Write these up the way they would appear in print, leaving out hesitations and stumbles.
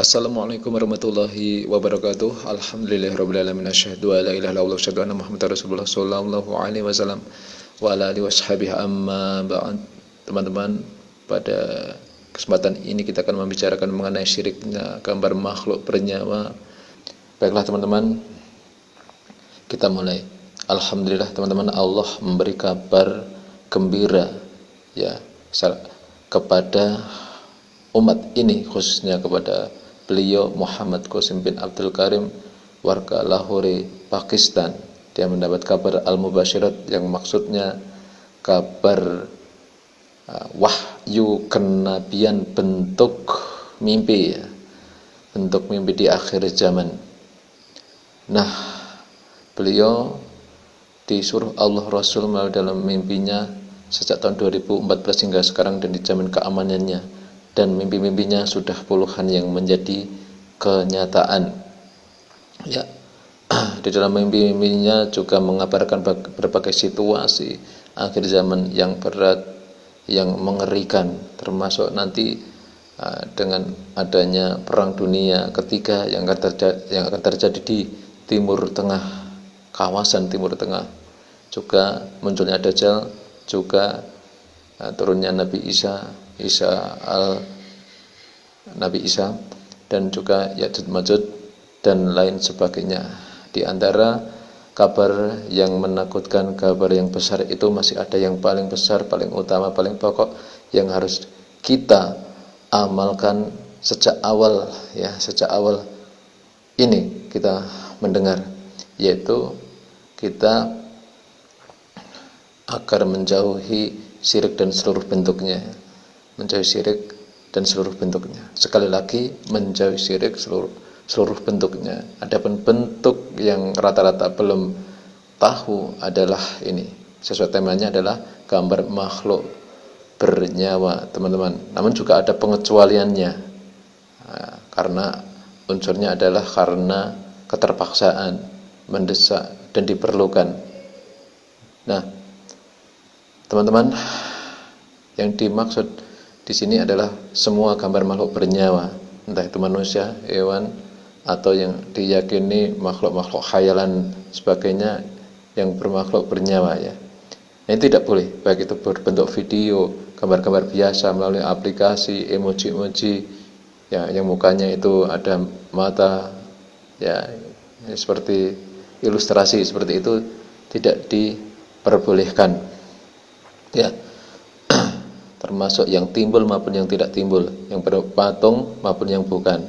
Assalamualaikum warahmatullahi wabarakatuh. Alhamdulillahirabbil alamin. Asyhadu an la ilaha illallah wa asyhadu anna Muhammadar Rasulullah sallallahu alaihi wasallam wa ala alihi washabihi amma ba'd. Teman-teman, pada kesempatan ini kita akan membicarakan mengenai syiriknya gambar makhluk bernyawa. Baiklah teman-teman, kita mulai. Alhamdulillah teman-teman, Allah memberi kabar gembira ya kepada umat ini, khususnya kepada beliau Muhammad Qasim bin Abdul Karim, warga Lahore, Pakistan. Dia mendapat kabar al-mubasyirat, yang maksudnya kabar wahyu kenabian bentuk mimpi ya. Bentuk mimpi di akhir zaman. Nah, beliau disuruh Allah Rasul melalui dalam mimpinya sejak tahun 2014 hingga sekarang, dan dijamin keamanannya. Dan mimpi-mimpinya sudah puluhan yang menjadi kenyataan ya. Di dalam mimpi-mimpinya juga mengabarkan berbagai situasi akhir zaman yang berat, yang mengerikan, termasuk nanti dengan adanya perang dunia ketiga yang akan terjadi di Timur Tengah, kawasan Timur Tengah, juga munculnya Dajjal, juga turunnya Nabi Isa, dan juga Ya'juj Ma'juj dan lain sebagainya. Di antara kabar yang menakutkan, kabar yang besar itu masih ada yang paling besar, paling utama, paling pokok, yang harus kita amalkan sejak awal ya, sejak awal ini kita mendengar, yaitu kita agar menjauhi syirik dan seluruh bentuknya. Menjauhi syirik dan seluruh bentuknya. Sekali lagi, menjauhi syirik seluruh bentuknya. Adapun bentuk yang rata-rata belum tahu adalah ini. Sesuai temanya adalah gambar makhluk bernyawa, teman-teman. Namun juga ada pengecualiannya. Nah, karena unsurnya adalah karena keterpaksaan, mendesak dan diperlukan. Nah, teman-teman, yang dimaksud di sini adalah semua gambar makhluk bernyawa, entah itu manusia, hewan, atau yang diyakini makhluk-makhluk khayalan sebagainya yang bermakhluk bernyawa ya. Ini tidak boleh, baik itu berbentuk video, gambar-gambar biasa melalui aplikasi, emoji-emoji ya, yang mukanya itu ada mata ya, seperti ilustrasi seperti itu, tidak diperbolehkan ya. Termasuk yang timbul maupun yang tidak timbul, yang berpatung maupun yang bukan,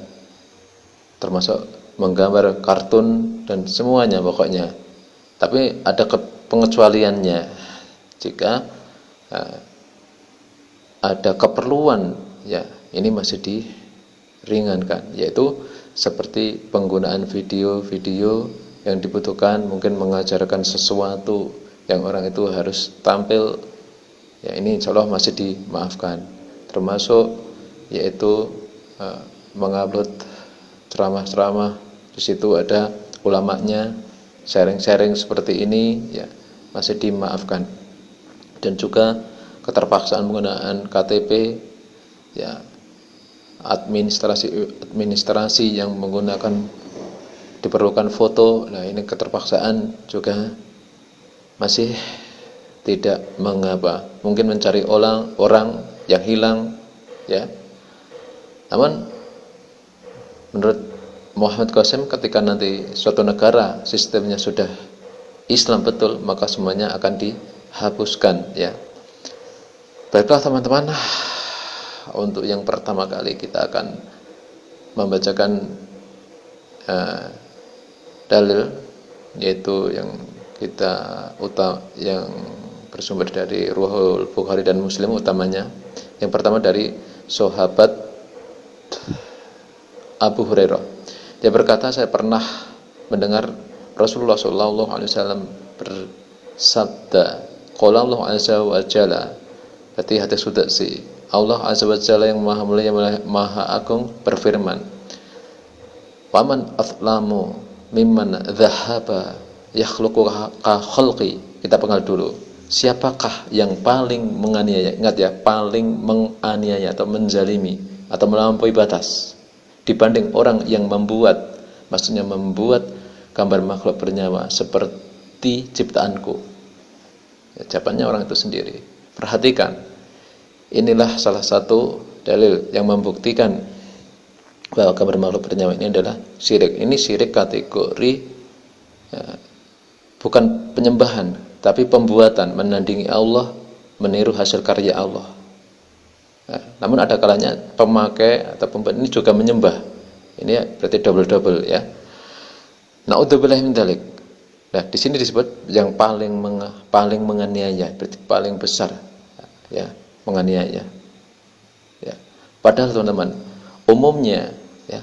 termasuk menggambar kartun dan semuanya pokoknya. Tapi ada pengecualiannya jika ada keperluan ya, ini masih diringankan, yaitu seperti penggunaan video-video yang dibutuhkan, mungkin mengajarkan sesuatu yang orang itu harus tampil ya, ini insya Allah masih dimaafkan. Termasuk yaitu mengupload ceramah-ceramah, di situ ada ulamanya, sharing-sharing seperti ini ya, masih dimaafkan. Dan juga keterpaksaan penggunaan KTP ya, administrasi yang menggunakan diperlukan foto, nah ini keterpaksaan juga masih tidak mengapa. Mungkin mencari orang yang hilang ya. Namun menurut Muhammad Qasim, ketika nanti suatu negara sistemnya sudah Islam betul, maka semuanya akan dihapuskan ya. Baiklah teman-teman, untuk yang pertama kali kita akan membacakan dalil, yaitu yang yang bersumber dari Ruhul Bukhari dan Muslim utamanya. Yang pertama dari sahabat Abu Hurairah. Dia berkata, saya pernah mendengar Rasulullah SAW bersabda, qala Allah azza wa jalla, berarti hadis qudsi, Allah azza wa jalla yang maha mulia, maha agung, berfirman, waman aflamu mimman dhahaba yakhluqu ka khalqi. Kita pengal dulu, siapakah yang paling menganiaya? Ingat ya, paling menganiaya atau menzalimi atau melampaui batas dibanding orang yang membuat, maksudnya membuat gambar makhluk bernyawa seperti ciptaanku. Ya, jawabannya orang itu sendiri. Perhatikan, inilah salah satu dalil yang membuktikan bahwa gambar makhluk bernyawa ini adalah syirik. Ini syirik kategori ya, bukan penyembahan, tapi pembuatan, menandingi Allah, meniru hasil karya Allah. Nah, namun ada kalanya pemakai atau pembuat ini juga menyembah. Ini ya, berarti double ya. Na'udzubillah min dzalik. Nah, di sini disebut yang paling menganiaya, berarti paling besar ya, menganiaya. Ya. Padahal teman-teman, umumnya ya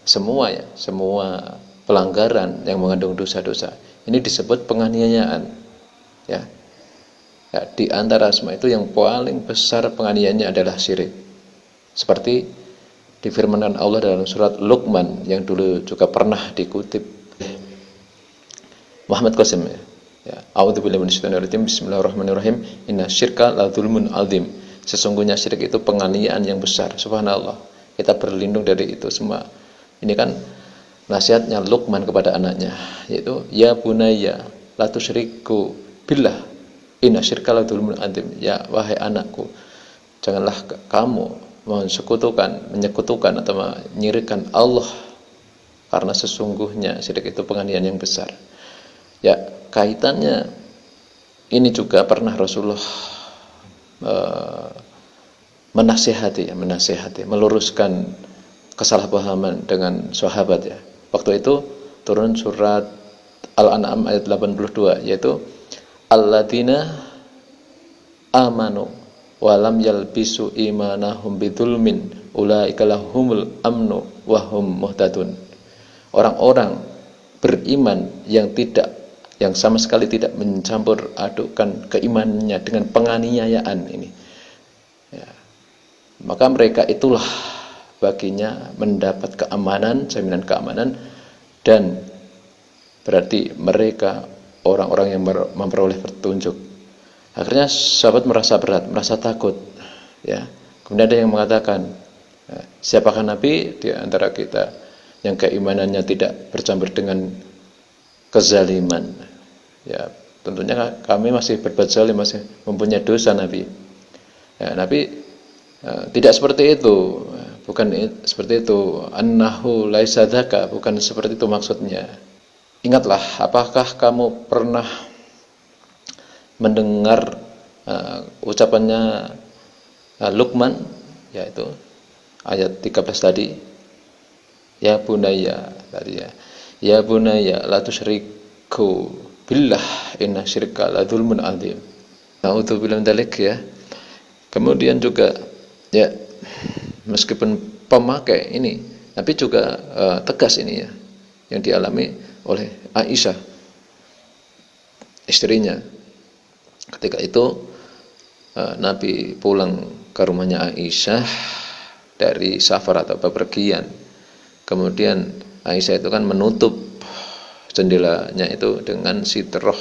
semua pelanggaran yang mengandung dosa-dosa ini disebut penganiayaan. Ya. Ya, di antara semua itu yang paling besar penganiayaannya adalah syirik. Seperti difirmankan Allah dalam surat Luqman yang dulu juga pernah dikutip Muhammad Qasim ya. A'udzubillahi minasyaitonir rajim. Bismillahirrahmanirrahim. Inna syirka la dzulmun adzim. Sesungguhnya syirik itu penganiayaan yang besar. Subhanallah. Kita berlindung dari itu semua. Ini kan nasihatnya Luqman kepada anaknya, yaitu ya bunayya la tusyriku billah inna syirka la dzulmun adzim. Ya wahai anakku, janganlah kamu menyekutukan atau menyirikkan Allah, karena sesungguhnya syirik itu penganiayaan yang besar. Ya, kaitannya ini juga pernah Rasulullah menasihati, meluruskan kesalahpahaman dengan sahabat ya. Waktu itu turun surat Al-An'am ayat 82, yaitu alladzina amanu walam yalbisu imanahum bidzulmin ulaika lahumul amnu wa hum muhtadun. Orang-orang beriman yang sama sekali tidak mencampur adukan keimanannya dengan penganiayaan ini ya, maka mereka itulah baginya mendapat keamanan, jaminan keamanan, dan berarti mereka orang-orang yang memperoleh petunjuk. Akhirnya sahabat merasa berat, merasa takut ya. Kemudian ada yang mengatakan, siapakah Nabi di antara kita yang keimanannya tidak bercampur dengan kezaliman? Ya, tentunya kami masih berbuat zalim, masih mempunyai dosa Nabi. Ya, Nabi tidak seperti itu, bukan seperti itu. Annahu laisa dzaka, bukan seperti itu maksudnya. Ingatlah, apakah kamu pernah mendengar ucapannya Luqman, yaitu ayat 13 tadi, ya bunayya tadi ya. Ya bunayya la tusyriku billah inna syirka la dzulmun adzim. Na'udzubillahi min dzalik ya. Kemudian juga ya, meskipun pemakai ini, tapi juga tegas ini ya, yang dialami oleh Aisyah, istrinya. Ketika itu Nabi pulang ke rumahnya Aisyah dari safar atau bepergian. Kemudian Aisyah itu kan menutup jendelanya itu dengan sitroh,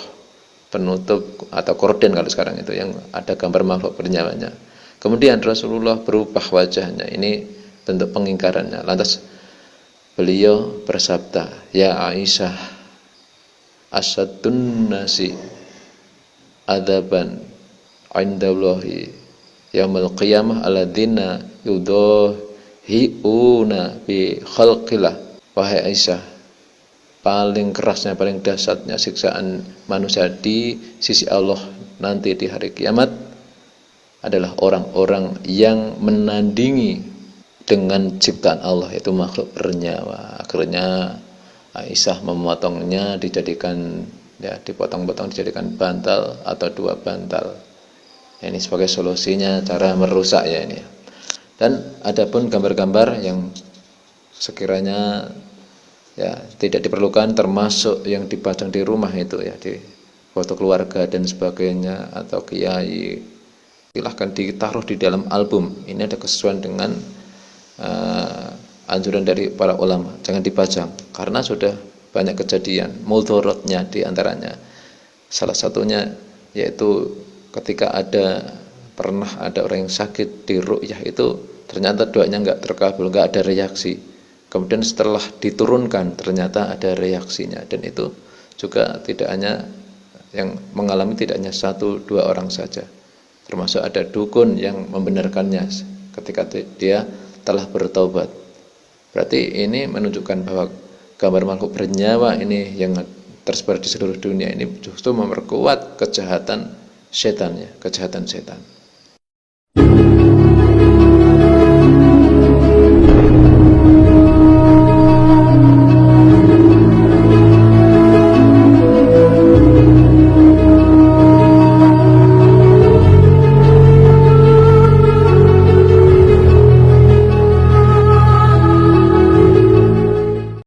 penutup atau korden kalau sekarang itu, yang ada gambar makhluk bernyawanya. Kemudian Rasulullah berubah wajahnya, ini bentuk pengingkarannya. Lantas beliau bersabda, ya Aisyah, asyadun nasi adaban indallahi yaumil qiyamah alladzina yudahiuna bi khalqillah. Wahai Aisyah, paling kerasnya, paling dahsyatnya siksaan manusia di sisi Allah nanti di hari kiamat adalah orang-orang yang menandingi dengan ciptaan Allah, yaitu makhluk bernyawa. Akhirnya Aisyah memotongnya, dijadikan ya, dipotong-potong dijadikan bantal atau 2 bantal. Ini sebagai solusinya cara merusak ya ini. Dan adapun gambar-gambar yang sekiranya ya tidak diperlukan, termasuk yang dipajang di rumah itu ya, di foto keluarga dan sebagainya atau kiai, silahkan ditaruh di dalam album. Ini ada kesesuaian dengan anjuran dari para ulama, jangan dipajang karena sudah banyak kejadian mudharatnya. Di antaranya salah satunya yaitu ketika ada pernah ada orang yang sakit di ru'yah itu ternyata doanya nggak terkabul, nggak ada reaksi. Kemudian setelah diturunkan ternyata ada reaksinya, dan itu juga tidak hanya yang mengalami, tidak hanya 1-2 orang saja, termasuk ada dukun yang membenarkannya ketika dia telah bertaubat. Berarti ini menunjukkan bahwa gambar makhluk bernyawa ini yang tersebar di seluruh dunia ini justru memperkuat kejahatan setan, ya, kejahatan setan.